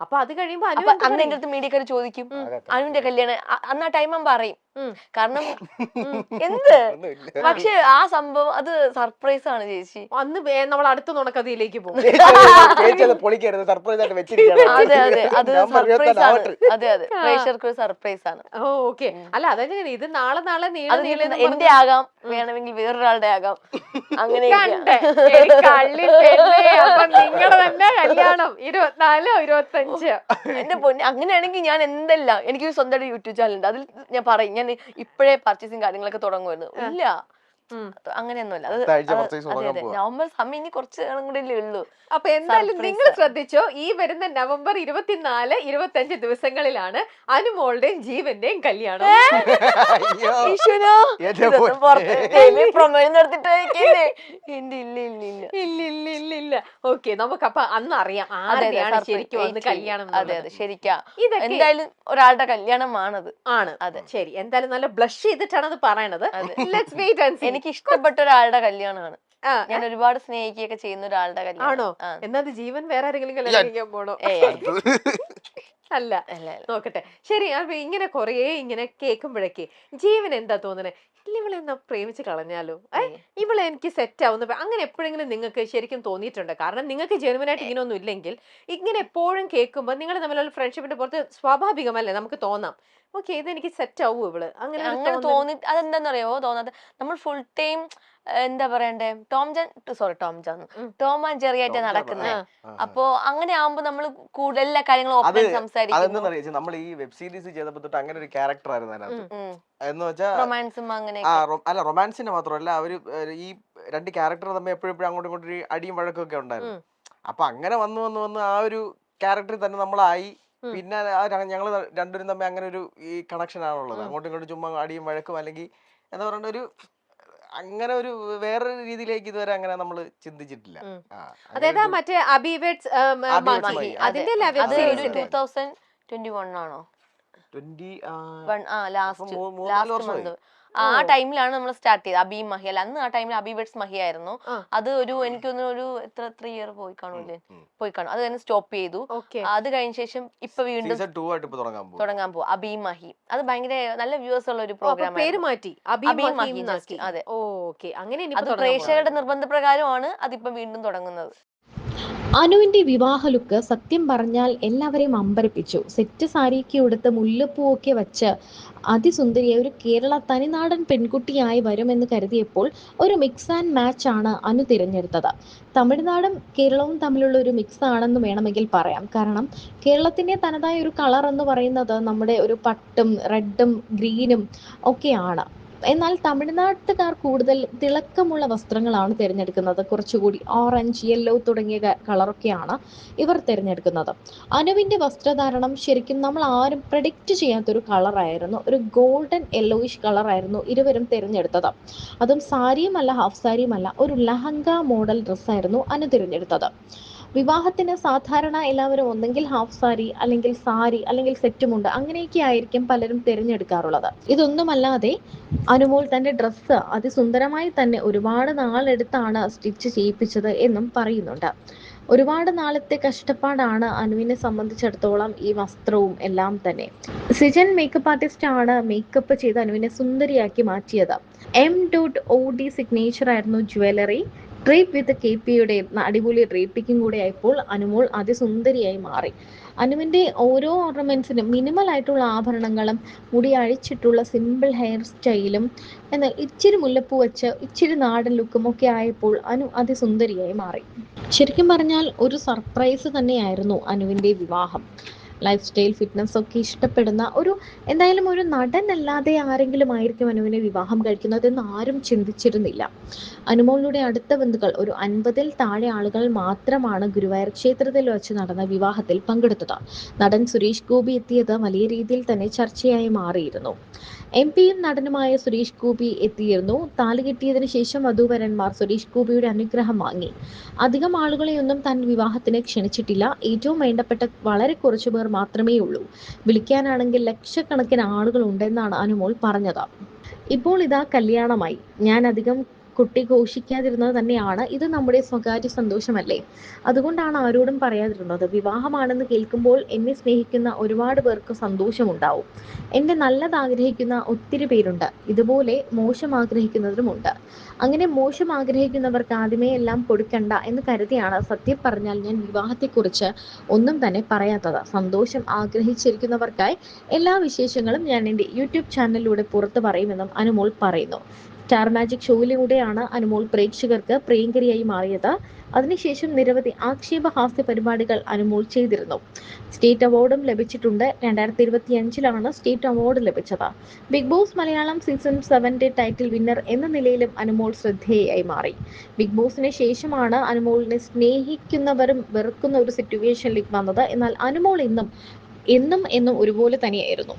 അപ്പൊ അത് കഴിയുമ്പോ അപ്പൊ അന്ന് എന്റെ അടുത്ത് മീഡിയക്കാര് ചോദിക്കും അനുവിന്റെ കല്യാണം അന്ന് ആ ടൈം പറയും. കാരണം എന്ത് പക്ഷെ ആ സംഭവം അത് സർപ്രൈസ് ആണ് ചേച്ചി. അന്ന് നമ്മൾ അടുത്ത നുണക്കഥയിലേക്ക് പോകും. അതെ അതെ അത് സർപ്രൈസ് ആണ്. അതെ അതെ പ്രേക്ഷകർക്ക് സർപ്രൈസ് ആണ്. ഓക്കെ അല്ല അതെങ്ങനെ ഇത് നാളെ എന്റെ ആകാം, വേണമെങ്കിൽ വേറൊരാളുടെ ആകാം. അങ്ങനെ നിങ്ങളുടെ തന്നെ കല്യാണം 24 25. എന്റെ പൊന്നെ അങ്ങനെയാണെങ്കിൽ ഞാൻ എന്തെല്ലാം എനിക്ക് സ്വന്തമായിട്ട് യൂട്യൂബ് ചാനൽ ഉണ്ട്. അതിൽ ഞാൻ പറയും ഞാൻ ഇപ്പോഴേ പർച്ചേസിങ് കാര്യങ്ങളൊക്കെ തുടങ്ങുമായിരുന്നു. ഇല്ല അങ്ങനെയൊന്നുമല്ല. അത് നവംബർ സമയം ഇനി കുറച്ച് നാളും കൂടെ ഉള്ളൂ. അപ്പൊ എന്തായാലും നിങ്ങൾ ശ്രദ്ധിച്ചോ, ഈ വരുന്ന നവംബർ 24, 25 ദിവസങ്ങളിലാണ് അനുമോളുടെയും ജീവന്റെയും കല്യാണം. ഓക്കെ നമുക്ക് അപ്പൊ അന്ന് അറിയാം ആരെയാണ് ശരിക്കും വന്ന് കല്യാണം. അതെ അതെ ശരിക്കാ എന്തായാലും ഒരാളുടെ കല്യാണമാണത്. ആണ് അതെ ശരി. എന്തായാലും നല്ല ബ്ലഷ് ചെയ്തിട്ടാണ് അത് പറയണത്. എനിക്ക് ഇഷ്ടപ്പെട്ട ഒരാളുടെ കല്യാണമാണ്. ഞാൻ ഒരുപാട് സ്നേഹിക്കുകയൊക്കെ ചെയ്യുന്ന ഒരാളുടെ കല്യാണം. ആണോ? എന്നാ ജീവൻ വേറെ ആരെങ്കിലും കല്യാണം കഴിക്കാൻ പോണോ? അല്ല നോക്കട്ടെ ശരി. അപ്പൊ ഇങ്ങനെ കൊറേ ഇങ്ങനെ കേൾക്കുമ്പോഴേക്ക് ജീവൻ എന്താ തോന്നണേ, ഇവളെ എന്നാ പ്രേമിച്ച് കളഞ്ഞാലോ, ഇവളെ എനിക്ക് സെറ്റ് ആവുന്ന അങ്ങനെ എപ്പോഴെങ്കിലും നിങ്ങൾക്ക് ശരിക്കും തോന്നിയിട്ടുണ്ട്? കാരണം നിങ്ങൾക്ക് ജെനുവിനായിട്ട് ഇങ്ങനെയൊന്നും ഇല്ലെങ്കിൽ ഇങ്ങനെ എപ്പോഴും കേൾക്കുമ്പോൾ നിങ്ങൾ തമ്മിലുള്ള ഫ്രണ്ട്ഷിപ്പിന്റെ പുറത്ത് സ്വാഭാവികമല്ലേ നമുക്ക് തോന്നാം, ഓക്കെ ഇത് എനിക്ക് സെറ്റ് ആവൂ ഇവള് അങ്ങനെ തോന്നി. അതെന്താന്നറിയോ തോന്നാതെ, നമ്മൾ ഫുൾ ടൈം എന്താ പറയണ്ടേ ടോം ആൻഡ് ജെറി ആയിട്ട് നടക്കുന്നത്. അപ്പൊ അങ്ങനെ ആവുമ്പോ നമ്മൾ കൂടുതൽ എല്ലാ കാര്യങ്ങളും ഓപ്പൺ സംസാരിക്കും. നമ്മൾ ഈ വെബ് സീരീസ് ചെയ്തപ്പോ തൊട്ട് അങ്ങനെ ഒരു ക്യാരക്ടർ ആയിരുന്നു അതിനകത്ത്. എന്ന് വെച്ചാൽ റൊമാൻസും അങ്ങനെ അല്ല റൊമാൻസിന്റെ മാത്രമല്ല, അവര് ഈ രണ്ട് ക്യാരക്ടർ തമ്മിൽ എപ്പോഴും അങ്ങോട്ടും ഇങ്ങോട്ടും ഒരു അടിയും വഴക്കൊക്കെ ഉണ്ടായിരുന്നു. അപ്പൊ അങ്ങനെ വന്ന് ആ ഒരു ക്യാരക്ടറിൽ തന്നെ നമ്മളായി. പിന്നെ ഞങ്ങള് രണ്ടുപേരും തമ്മിൽ അങ്ങനെ ഒരു ഈ കണക്ഷൻ ആണുള്ളത്. അങ്ങോട്ടും ഇങ്ങോട്ടും ചുമ്മാ അടിയും വഴക്കും അല്ലെങ്കിൽ എന്താ പറയണ്ട ഒരു അങ്ങനെ ഒരു വേറൊരു രീതിയിലേക്ക് ഇതുവരെ അങ്ങനെ നമ്മള് ചിന്തിച്ചിട്ടില്ല. അതായത് മറ്റേ അബിവേഡ്സ് അതിന്റെ 2021 ആണോ 21 ലാസ്റ്റ് മന്ത് ആ ടൈമിലാണ് നമ്മൾ സ്റ്റാർട്ട് ചെയ്തത്. അബി മഹി അല്ല അന്ന് ആ ടൈമിൽ അബിവേഡ്സ് മഹി ആയിരുന്നു. അത് ഒരു എനിക്കൊന്ന് ഒരു എത്ര ഇയർ പോയി കാണും. അത് തന്നെ സ്റ്റോപ്പ് ചെയ്തു. അത് കഴിഞ്ഞ ശേഷം ഇപ്പൊ വീണ്ടും തുടങ്ങാൻ പോകും അബി മഹി. അത് ഭയങ്കര നല്ല വ്യൂവേഴ്സ് ഉള്ള ഒരു പ്രോഗ്രാം. പേര് മാറ്റി അബി മഹി. അതെ അങ്ങനെ അത് പ്രേക്ഷകരുടെ നിർബന്ധപ്രകാരമാണ് അതിപ്പോ വീണ്ടും തുടങ്ങുന്നത്. അനുവിന്റെ വിവാഹ ലുക്ക് സത്യം പറഞ്ഞാൽ എല്ലാവരെയും അമ്പരപ്പിച്ചു. സെറ്റ് സാരിയൊക്കെ ഉടുത്ത് മുല്ലപ്പൂവൊക്കെ വച്ച് അതിസുന്ദരിയായ ഒരു കേരള തനിനാടൻ പെൺകുട്ടിയായി വരുമെന്ന് കരുതിയപ്പോൾ ഒരു മിക്സ് ആൻഡ് മാച്ച് ആണ് അനു തിരഞ്ഞെടുത്തത്. തമിഴ്നാടും കേരളവും തമ്മിലുള്ള ഒരു മിക്സ് ആണെന്ന് വേണമെങ്കിൽ പറയാം. കാരണം കേരളത്തിന്റെ തനതായ ഒരു കളർ എന്ന് പറയുന്നത് നമ്മുടെ ഒരു പട്ടും റെഡും ഗ്രീനും ഒക്കെയാണ്. എന്നാൽ തമിഴ്നാട്ടുകാർ കൂടുതൽ തിളക്കമുള്ള വസ്ത്രങ്ങളാണ് തിരഞ്ഞെടുക്കുന്നത്. കുറച്ചുകൂടി ഓറഞ്ച്, യെല്ലോ തുടങ്ങിയ കളറൊക്കെയാണ് ഇവർ തിരഞ്ഞെടുക്കുന്നത്. അനുവിന്റെ വസ്ത്രധാരണം ശരിക്കും നമ്മൾ ആരും പ്രഡിക്റ്റ് ചെയ്യാത്തൊരു കളറായിരുന്നു. ഒരു ഗോൾഡൻ യെല്ലോയിഷ് കളറായിരുന്നു ഇരുവരും തിരഞ്ഞെടുത്തത്. അതും സാരിയുമല്ല ഹാഫ് സാരിയുമല്ല, ഒരു ലഹങ്ക മോഡൽ ഡ്രസ്സായിരുന്നു അനു തിരഞ്ഞെടുത്തത്. വിവാഹത്തിന് സാധാരണ എല്ലാവരും ഒന്നെങ്കിൽ ഹാഫ് സാരി അല്ലെങ്കിൽ സെറ്റുമുണ്ട് അങ്ങനെയൊക്കെ ആയിരിക്കും പലരും തിരഞ്ഞെടുക്കാറുള്ളത്. ഇതൊന്നുമല്ലാതെ അനുമോൾ തന്റെ ഡ്രസ്സ് അതിസുന്ദരമായി തന്നെ ഒരുപാട് നാളെടുത്താണ് സ്റ്റിച്ച് ചെയ്യിപ്പിച്ചത് എന്നും പറയുന്നുണ്ട്. ഒരുപാട് നാളത്തെ കഷ്ടപ്പാടാണ് അനുവിനെ സംബന്ധിച്ചിടത്തോളം ഈ വസ്ത്രവും എല്ലാം തന്നെ. സിജൻ മേക്കപ്പ് ആർട്ടിസ്റ്റ് ആണ് മേക്കപ്പ് ചെയ്ത് അനുവിനെ സുന്ദരിയാക്കി മാറ്റിയത്. M.OD സിഗ്നേച്ചർ ആയിരുന്നു ജ്വല്ലറി. ഡ്രേപ്പ് വിത്ത് KPയുടെ അടിപൊളി ഡ്രേപ്പിക്കും കൂടെ ആയപ്പോൾ അനുമോൾ അതിസുന്ദരിയായി മാറി. അനുവിന്റെ ഓരോ ഓർണമെന്റ്സിനും മിനിമൽ ആയിട്ടുള്ള ആഭരണങ്ങളും മുടി അഴിച്ചിട്ടുള്ള സിമ്പിൾ ഹെയർ സ്റ്റൈലും എന്നാൽ ഇച്ചിരി മുല്ലപ്പൂ വെച്ച് ഇച്ചിരി നാടൻ ലുക്കും ഒക്കെ ആയപ്പോൾ അനു അതിസുന്ദരിയായി മാറി. ശരിക്കും പറഞ്ഞാൽ ഒരു സർപ്രൈസ് തന്നെയായിരുന്നു അനുവിന്റെ വിവാഹം. ലൈഫ് സ്റ്റൈൽ ഫിറ്റ്നസ് ഒക്കെ ഇഷ്ടപ്പെടുന്ന എന്തായാലും ഒരു നടനല്ലാതെ ആരെങ്കിലും ആയിരിക്കും അനുവിനെ വിവാഹം കഴിക്കുന്നതെന്ന് ആരും ചിന്തിച്ചിരുന്നില്ല. അനുമോളുടെ അടുത്ത ബന്ധുക്കൾ ഒരു 50-ൽ താഴെ ആളുകൾ മാത്രമാണ് ഗുരുവായൂർ ക്ഷേത്രത്തിൽ വെച്ച് നടന്ന വിവാഹത്തിൽ പങ്കെടുത്തത്. നടൻ സുരേഷ് ഗോപി എത്തിയത് വലിയ രീതിയിൽ തന്നെ ചർച്ചയായി മാറിയിരുന്നു. MP-യും നടനുമായ സുരേഷ് ഗോപി എത്തിയിരുന്നു. താലി കെട്ടിയതിനു ശേഷം വധൂവരന്മാർ സുരേഷ് ഗോപിയുടെ അനുഗ്രഹം വാങ്ങി. അധികം ആളുകളെയൊന്നും താൻ വിവാഹത്തിന് ക്ഷണിച്ചിട്ടില്ല. ഏറ്റവും വേണ്ടപ്പെട്ട വളരെ കുറച്ചു പേർ മാത്രമേ ഉള്ളൂ. വിളിക്കാനാണെങ്കിൽ ലക്ഷക്കണക്കിന് ആളുകൾ ഉണ്ടെന്നാണ് അനുമോൾ പറഞ്ഞത്. ഇപ്പോൾ ഇതാ കല്യാണമായി. ഞാൻ അധികം കുട്ടി ഘോഷിക്കാതിരുന്നത് തന്നെയാണ് ഇത് നമ്മുടെ സ്വകാര്യ സന്തോഷമല്ലേ, അതുകൊണ്ടാണ് ആരോടും പറയാതിരുന്നത്. വിവാഹമാണെന്ന് കേൾക്കുമ്പോൾ എന്നെ സ്നേഹിക്കുന്ന ഒരുപാട് പേർക്ക് സന്തോഷമുണ്ടാവും. എൻ്റെ നല്ലത് ആഗ്രഹിക്കുന്ന ഒത്തിരി പേരുണ്ട്, ഇതുപോലെ മോശം ആഗ്രഹിക്കുന്നവരുമുണ്ട്. അങ്ങനെ മോശം ആഗ്രഹിക്കുന്നവർക്ക് ആദ്യമേ എല്ലാം കൊടുക്കണ്ട എന്ന് കരുതിയാണ് സത്യം പറഞ്ഞാൽ ഞാൻ വിവാഹത്തെക്കുറിച്ച് ഒന്നും തന്നെ പറയാത്തത്. സന്തോഷം ആഗ്രഹിച്ചിരിക്കുന്നവർക്കായി എല്ലാ വിശേഷങ്ങളും ഞാൻ എൻ്റെ യൂട്യൂബ് ചാനലിലൂടെ പുറത്തു പറയുമെന്നും അനുമോൾ പറയുന്നു. സ്റ്റാർ മാജിക് ഷോയിലൂടെയാണ് അനുമോൾ പ്രേക്ഷകർക്ക് പ്രിയങ്കരിയായി മാറിയത്. അതിനുശേഷം നിരവധി ആക്ഷേപഹാസ്യ പരിപാടികൾ അനുമോൾ ചെയ്തിരുന്നു. സ്റ്റേറ്റ് അവാർഡും ലഭിച്ചിട്ടുണ്ട്. 2025 സ്റ്റേറ്റ് അവാർഡ് ലഭിച്ചത്. Bigg Boss Malayalam season 7 title winner എന്ന നിലയിലും അനുമോൾ ശ്രദ്ധേയയായി മാറി. ബിഗ് ബോസിന് ശേഷമാണ് അനുമോളിനെ സ്നേഹിക്കുന്നവരും വെറുക്കുന്ന ഒരു സിറ്റുവേഷനിലേക്ക് വന്നത്. എന്നാൽ അനുമോൾ എന്നും ഒരുപോലെ തന്നെയായിരുന്നു.